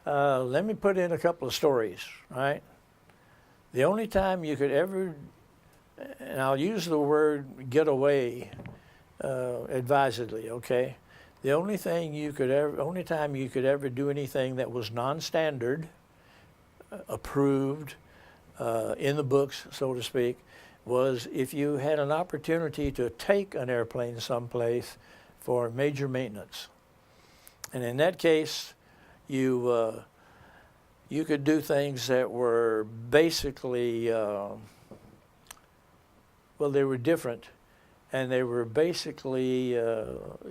Let me put in a couple of stories, right? The only time you could ever, and I'll use the word get away advisedly, okay? The only time you could ever do anything that was non-standard, approved, in the books, so to speak, was if you had an opportunity to take an airplane someplace for major maintenance. And in that case, you could do things that were basically, well, they were different, and they were basically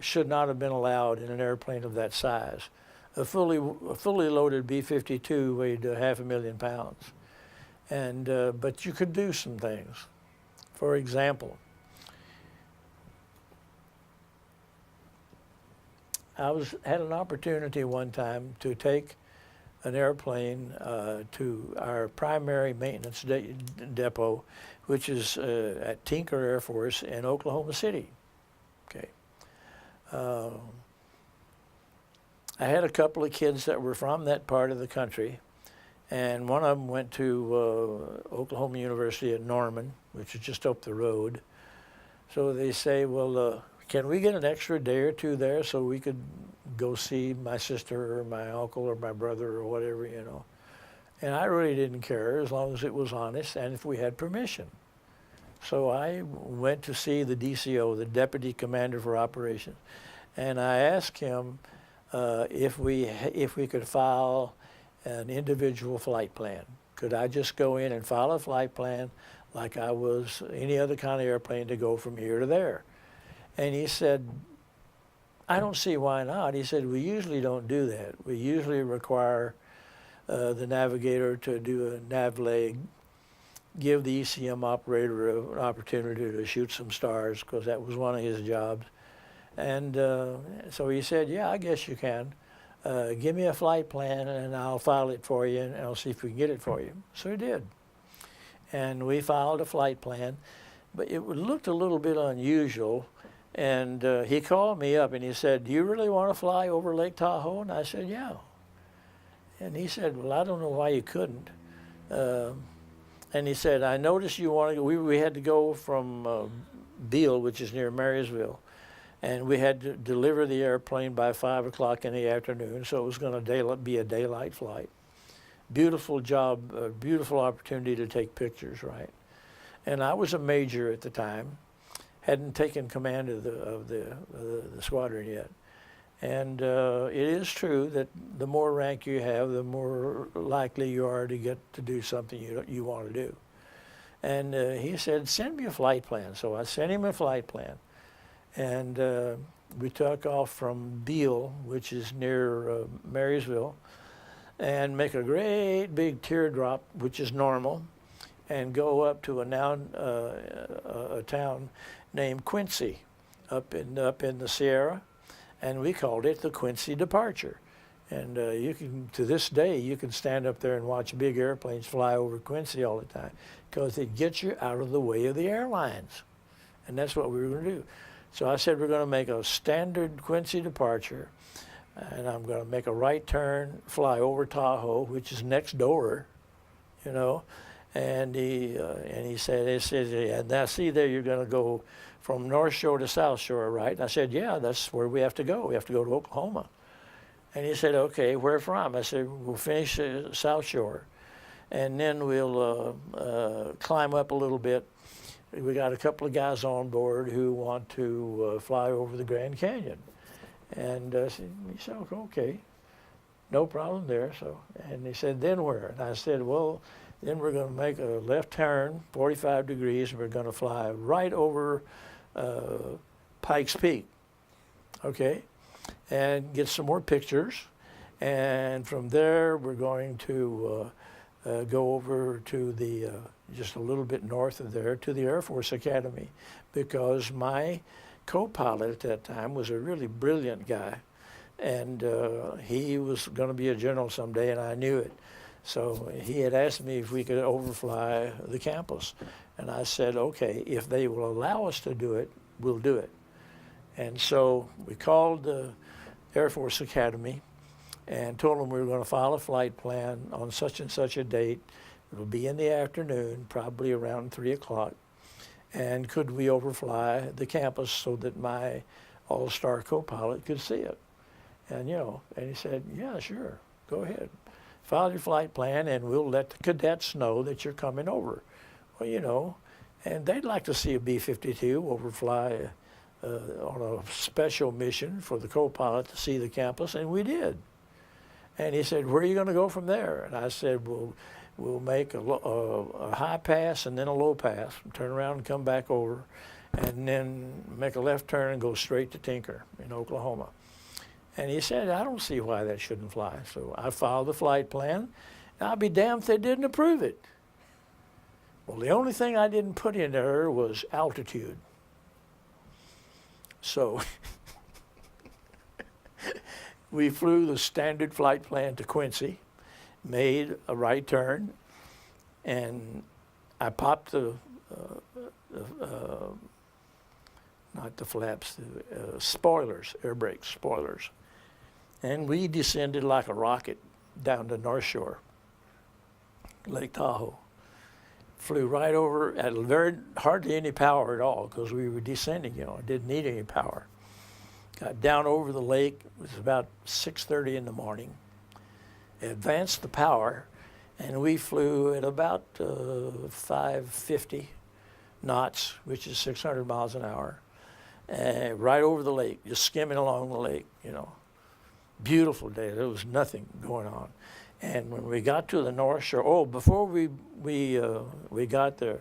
should not have been allowed in an airplane of that size. A fully loaded B-52 weighed 500,000 pounds, and but you could do some things. For example, I had an opportunity one time to take an airplane to our primary maintenance depot, which is at Tinker Air Force in Oklahoma City. Okay. I had a couple of kids that were from that part of the country, and one of them went to Oklahoma University at Norman, which is just up the road. So they say, well, can we get an extra day or two there so we could go see my sister or my uncle or my brother or whatever, you know? And I really didn't care as long as it was honest and if we had permission. So I went to see the DCO, the Deputy Commander for Operations, and I asked him if we could file an individual flight plan. Could I just go in and file a flight plan like I was any other kind of airplane to go from here to there? And he said, I don't see why not. He said, we usually don't do that. We usually require the navigator to do a nav leg, give the ECM operator an opportunity to shoot some stars, because that was one of his jobs. And so he said, yeah, I guess you can. Give me a flight plan and I'll file it for you and I'll see if we can get it for you. So he did. And we filed a flight plan, but it looked a little bit unusual. And he called me up and he said, do you really want to fly over Lake Tahoe? And I said, yeah. And he said, well, I don't know why you couldn't. And he said, I noticed you want to go. We had to go from Beale, which is near Marysville, and we had to deliver the airplane by 5 o'clock in the afternoon, so it was going to be a daylight flight. Beautiful job, beautiful opportunity to take pictures, right? And I was a major at the time, hadn't taken command of the squadron yet. And it is true that the more rank you have, the more likely you are to get to do something you want to do. And he said, send me a flight plan. So I sent him a flight plan. And we took off from Beale, which is near Marysville, and make a great big teardrop, which is normal, and go up to a town named Quincy up in the Sierra. And we called it the Quincy Departure. And you can, to this day, you can stand up there and watch big airplanes fly over Quincy all the time, because it gets you out of the way of the airlines. And that's what we were going to do. So I said, we're going to make a standard Quincy departure, and I'm going to make a right turn, fly over Tahoe, which is next door, you know. And he said, yeah, now see there, you're going to go from North Shore to South Shore, right? And I said, yeah, that's where we have to go. We have to go to Oklahoma. And he said, okay, where from? I said, we'll finish South Shore, and then we'll climb up a little bit. We got a couple of guys on board who want to fly over the Grand Canyon. And he said, okay, no problem there. So, and he said, then where? And I said, well, then we're going to make a left turn, 45 degrees, and we're going to fly right over Pikes Peak, okay, and get some more pictures. And from there, we're going to go over to the, just a little bit north of there, to the Air Force Academy, because my co-pilot at that time was a really brilliant guy, and he was going to be a general someday, and I knew it. So he had asked me if we could overfly the campus, and I said, okay, if they will allow us to do it, we'll do it. And so we called the Air Force Academy. and told them we were going to file a flight plan on such and such a date. It'll be in the afternoon, probably around 3 o'clock. And could we overfly the campus so that my all-star co-pilot could see it? And, and he said, yeah, sure, go ahead. File your flight plan, and we'll let the cadets know that you're coming over. Well, and they'd like to see a B-52 overfly on a special mission for the co-pilot to see the campus, and we did. And he said, where are you going to go from there? And I said, we'll make a high pass and then a low pass, and turn around and come back over, and then make a left turn and go straight to Tinker in Oklahoma. And he said, I don't see why that shouldn't fly. So I filed the flight plan. I'll be damned if they didn't approve it. Well, the only thing I didn't put in there was altitude. So we flew the standard flight plan to Quincy, made a right turn, and I popped not the flaps, the spoilers, air brake spoilers. And we descended like a rocket down to North Shore, Lake Tahoe. Flew right over at hardly any power at all because we were descending, didn't need any power. Got down over the lake, it was about 6:30 in the morning. Advanced the power, and we flew at about 550 knots, which is 600 miles an hour, right over the lake, just skimming along the lake, Beautiful day. There was nothing going on. And when we got to the North Shore, before we got there,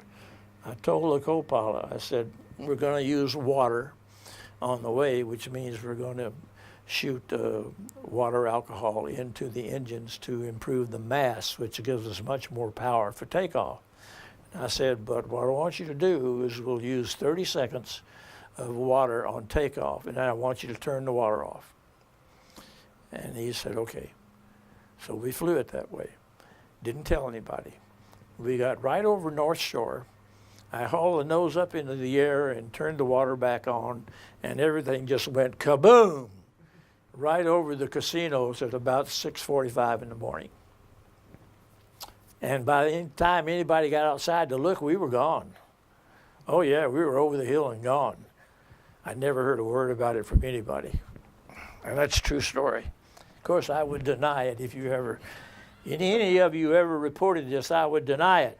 I told the co-pilot, I said, we're going to use water on the way, which means we're going to shoot water alcohol into the engines to improve the mass, which gives us much more power for takeoff. And I said, but what I want you to do is we'll use 30 seconds of water on takeoff, and then I want you to turn the water off. And he said, okay. So we flew it that way. Didn't tell anybody. We got right over North Shore. I hauled the nose up into the air and turned the water back on, and everything just went kaboom right over the casinos at about 6:45 in the morning. And by the time anybody got outside to look, we were gone. Oh, yeah, we were over the hill and gone. I never heard a word about it from anybody. And that's a true story. Of course, I would deny it if any of you ever reported this, I would deny it.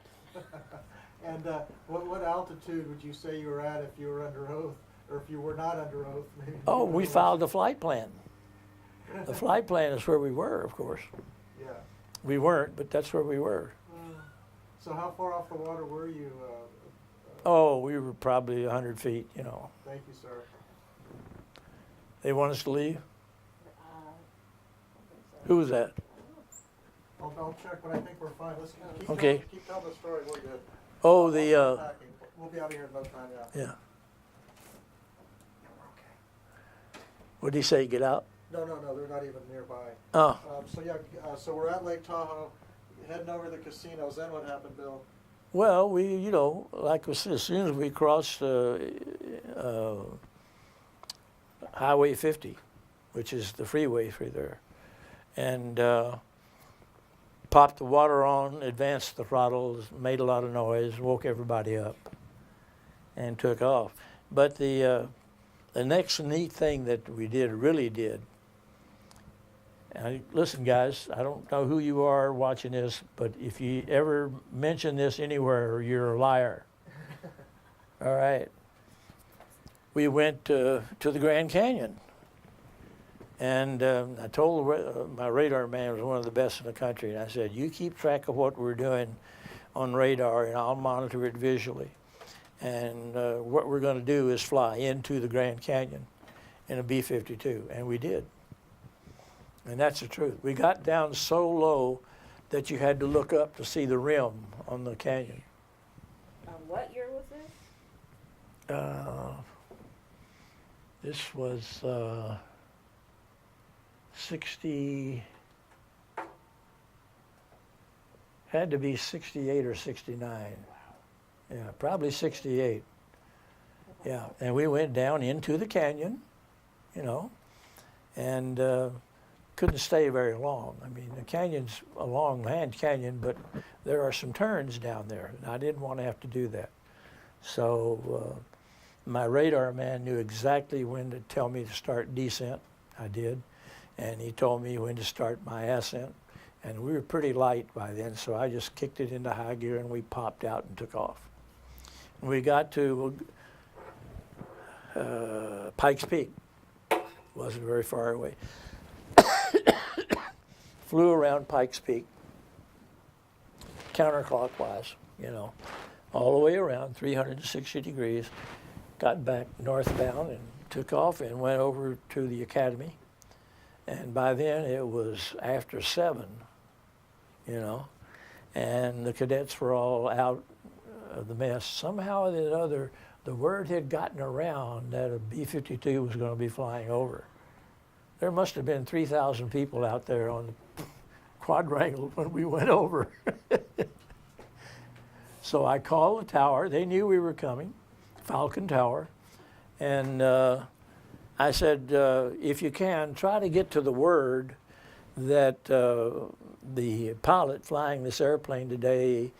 And what altitude would you say you were at if you were under oath, or if you were not under oath? Maybe We filed the flight plan. The flight plan is where we were, of course. Yeah. We weren't, but that's where we were. So how far off the water were you? We were probably 100 feet, Thank you, sir. They want us to leave? Who was that? I'll check, but I think we're fine. Let's keep telling the story. We're good. Oh, We'll be out of here in no time, yeah. What did he say, get out? No, they're not even nearby. Oh. So we're at Lake Tahoe, heading over to the casinos. Then what happened, Bill? Well, we, like as soon as we crossed Highway 50, which is the freeway through there, and popped the water on, advanced the throttles, made a lot of noise, woke everybody up, and took off. But the next neat thing that we really did, and listen, guys, I don't know who you are watching this, but if you ever mention this anywhere, you're a liar. All right. We went to the Grand Canyon. And I told my radar man was one of the best in the country, and I said, you keep track of what we're doing on radar, and I'll monitor it visually. And what we're going to do is fly into the Grand Canyon in a B-52, and we did. And that's the truth. We got down so low that you had to look up to see the rim on the canyon. What year was this? This was had to be 68 or 69. Wow. Yeah, probably 68. Yeah, and we went down into the canyon, and couldn't stay very long. I mean, the canyon's a long hand canyon, but there are some turns down there, and I didn't want to have to do that. So my radar man knew exactly when to tell me to start descent. I did, and he told me when to start my ascent. And we were pretty light by then, so I just kicked it into high gear and we popped out and took off. And we got to Pikes Peak. Wasn't very far away. Flew around Pikes Peak, counterclockwise, you know, all the way around, 360 degrees. Got back northbound and took off and went over to the academy. And by then it was after 7, you know, and the cadets were all out of the mess. Somehow or the other, the word had gotten around that a B-52 was going to be flying over. There must have been 3,000 people out there on the quadrangle when we went over. So I called the tower. They knew we were coming, Falcon Tower, and I said, if you can, try to get to the word that the pilot flying this airplane today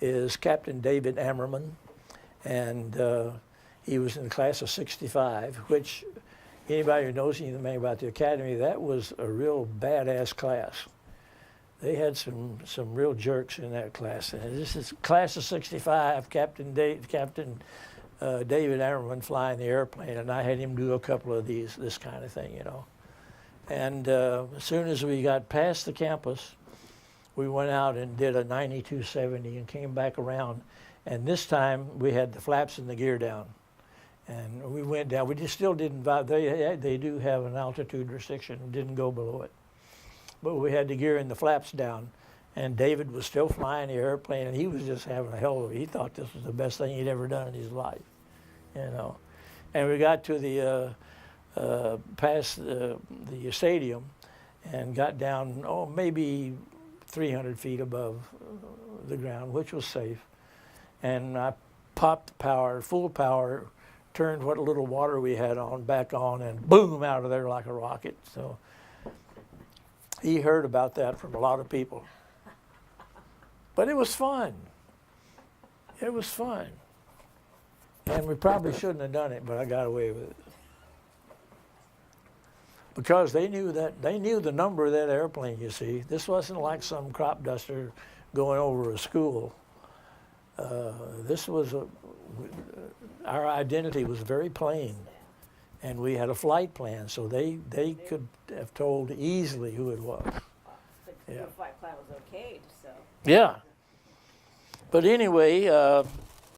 is Captain David Ammerman, and he was in the class of 65, which anybody who knows anything about the Academy, that was a real badass class. They had some real jerks in that class. And this is class of 65, Captain David Ammerman flying the airplane, and I had him do a couple of this kind of thing, you know. And as soon as we got past the campus, we went out and did a 9270 and came back around. And this time we had the flaps and the gear down. And we went down. We just still didn't, they do have an altitude restriction, didn't go below it. But we had the gear and the flaps down. And David was still flying the airplane, and he was just having a hell of it. He thought this was the best thing he'd ever done in his life, you know. And we got to the, past the stadium and got down, maybe 300 feet above the ground, which was safe. And I popped the power, full power, turned what little water we had on back on, and boom, out of there like a rocket. So he heard about that from a lot of people. But it was fun. It was fun. And we probably shouldn't have done it, but I got away with it. Because they knew the number of that airplane, you see. This wasn't like some crop duster going over a school. This was our identity was very plain. And we had a flight plan, so they could have told easily who it was. But Yeah. the flight plan was okayed, so. Yeah. But anyway,